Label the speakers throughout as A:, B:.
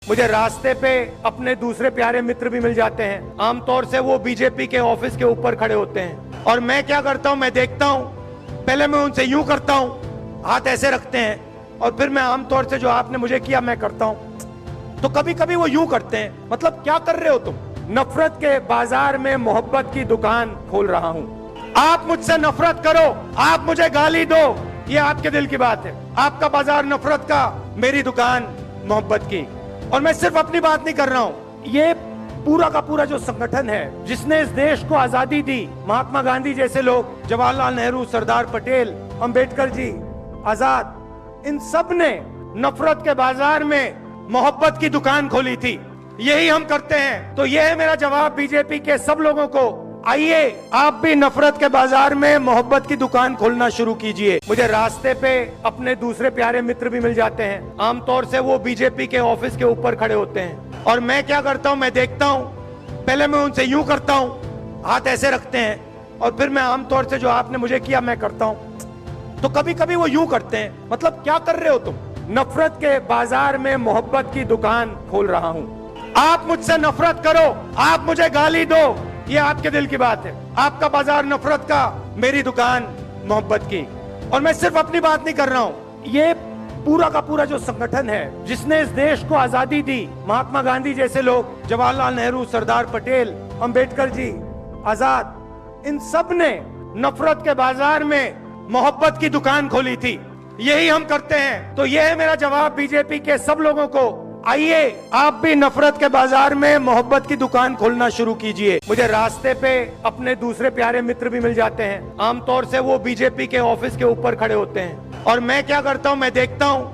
A: मुझे रास्ते पे अपने दूसरे प्यारे मित्र भी मिल जाते हैं। आमतौर से वो बीजेपी के ऑफिस के ऊपर खड़े होते हैं और मैं क्या करता हूँ, मैं देखता हूँ, पहले मैं उनसे यूं करता हूँ, हाथ ऐसे रखते हैं और फिर मैं आमतौर से जो आपने मुझे किया मैं करता हूँ। तो कभी कभी वो यूं करते हैं, मतलब क्या कर रहे हो तुम? नफरत के बाजार में मोहब्बत की दुकान खोल रहा हूँ। आप मुझसे नफरत करो, आप मुझे गाली दो, ये आपके दिल की बात है। आपका बाजार नफरत का, मेरी दुकान मोहब्बत की। और मैं सिर्फ अपनी बात नहीं कर रहा हूँ, ये पूरा का पूरा जो संगठन है जिसने इस देश को आजादी दी, महात्मा गांधी जैसे लोग, जवाहरलाल नेहरू, सरदार पटेल, अंबेडकर जी, आजाद, इन सब ने नफरत के बाजार में मोहब्बत की दुकान खोली थी। यही हम करते हैं। तो यह है मेरा जवाब बीजेपी के सब लोगों को, आइए आप भी नफरत के बाजार में मोहब्बत की दुकान खोलना शुरू कीजिए। मुझे रास्ते पे अपने दूसरे प्यारे मित्र भी मिल जाते हैं। आमतौर से वो बीजेपी के ऑफिस के ऊपर खड़े होते हैं और मैं क्या करता हूँ, मैं देखता हूँ, पहले मैं उनसे यूं करता हूँ, हाथ ऐसे रखते हैं और फिर मैं आमतौर से जो आपने मुझे किया मैं करता हूँ। तो कभी कभी वो यूं करते हैं, मतलब क्या कर रहे हो तुम? नफरत के बाजार में मोहब्बत की दुकान खोल रहा हूँ। आप मुझसे नफरत करो, आप मुझे गाली दो, ये आपके दिल की बात है। आपका बाजार नफरत का, मेरी दुकान मोहब्बत की। और मैं सिर्फ अपनी बात नहीं कर रहा हूँ, ये पूरा का पूरा जो संगठन है जिसने इस देश को आजादी दी, महात्मा गांधी जैसे लोग, जवाहरलाल नेहरू, सरदार पटेल, अंबेडकर जी, आजाद, इन सब ने नफरत के बाजार में मोहब्बत की दुकान खोली थी। यही हम करते हैं। तो यह है मेरा जवाब बीजेपी के सब लोगों को, आइए आप भी नफरत के बाजार में मोहब्बत की दुकान खोलना शुरू कीजिए। मुझे रास्ते पे अपने दूसरे प्यारे मित्र भी मिल जाते हैं। आमतौर से वो बीजेपी के ऑफिस के ऊपर खड़े होते हैं और मैं क्या करता हूँ, मैं देखता हूँ,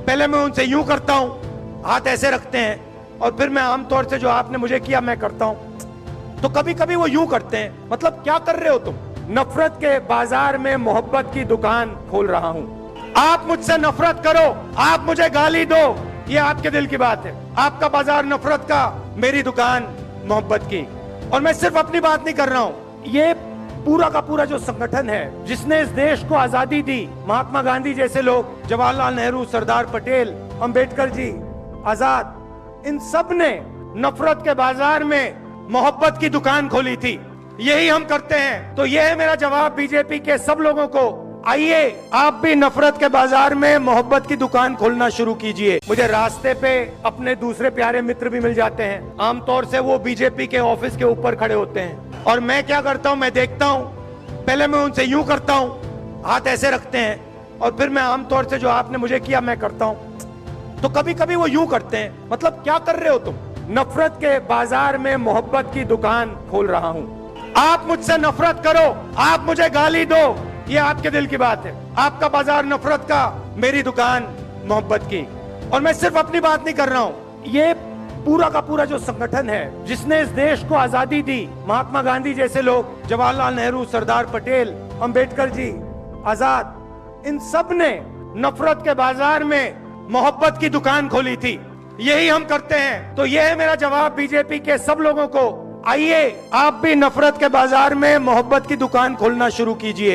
A: पहले मैं उनसे यूं करता हूँ, हाथ ऐसे रखते हैं और फिर मैं आमतौर से जो आपने मुझे किया मैं करता हूँ। तो कभी कभी वो यूं करते हैं, मतलब क्या कर रहे हो तुम? नफरत के बाजार में मोहब्बत की दुकान खोल रहा हूँ। आप मुझसे नफरत करो, आप मुझे गाली दो, ये आपके दिल की बात है। आपका बाजार नफरत का, मेरी दुकान मोहब्बत की। और मैं सिर्फ अपनी बात नहीं कर रहा हूँ, ये पूरा का पूरा जो संगठन है जिसने इस देश को आजादी दी, महात्मा गांधी जैसे लोग, जवाहरलाल नेहरू, सरदार पटेल, अंबेडकर जी, आजाद, इन सब ने नफरत के बाजार में मोहब्बत की दुकान खोली थी। यही हम करते हैं। तो यह है मेरा जवाब बीजेपी के सब लोगों को, आइए आप भी नफरत के बाजार में मोहब्बत की दुकान खोलना शुरू कीजिए। मुझे रास्ते पे अपने दूसरे प्यारे मित्र भी मिल जाते हैं। आमतौर से वो बीजेपी के ऑफिस के ऊपर खड़े होते हैं और मैं क्या करता हूँ, मैं देखता हूँ, पहले मैं उनसे यूं करता हूँ, हाथ ऐसे रखते हैं और फिर मैं आमतौर से जो आपने मुझे किया मैं करता हूँ। तो कभी कभी वो यूं करते हैं, मतलब क्या कर रहे हो तुम? नफरत के बाजार में मोहब्बत की दुकान खोल रहा हूँ। आप मुझसे नफरत करो, आप मुझे गाली दो, ये आपके दिल की बात है। आपका बाजार नफरत का, मेरी दुकान मोहब्बत की। और मैं सिर्फ अपनी बात नहीं कर रहा हूँ, ये पूरा का पूरा जो संगठन है जिसने इस देश को आजादी दी, महात्मा गांधी जैसे लोग, जवाहरलाल नेहरू, सरदार पटेल, अंबेडकर जी, आजाद, इन सब ने नफरत के बाजार में मोहब्बत की दुकान खोली थी। यही हम करते हैं। तो यह है मेरा जवाब बीजेपी के सब लोगों को, आइए आप भी नफरत के बाजार में मोहब्बत की दुकान खोलना शुरू कीजिए।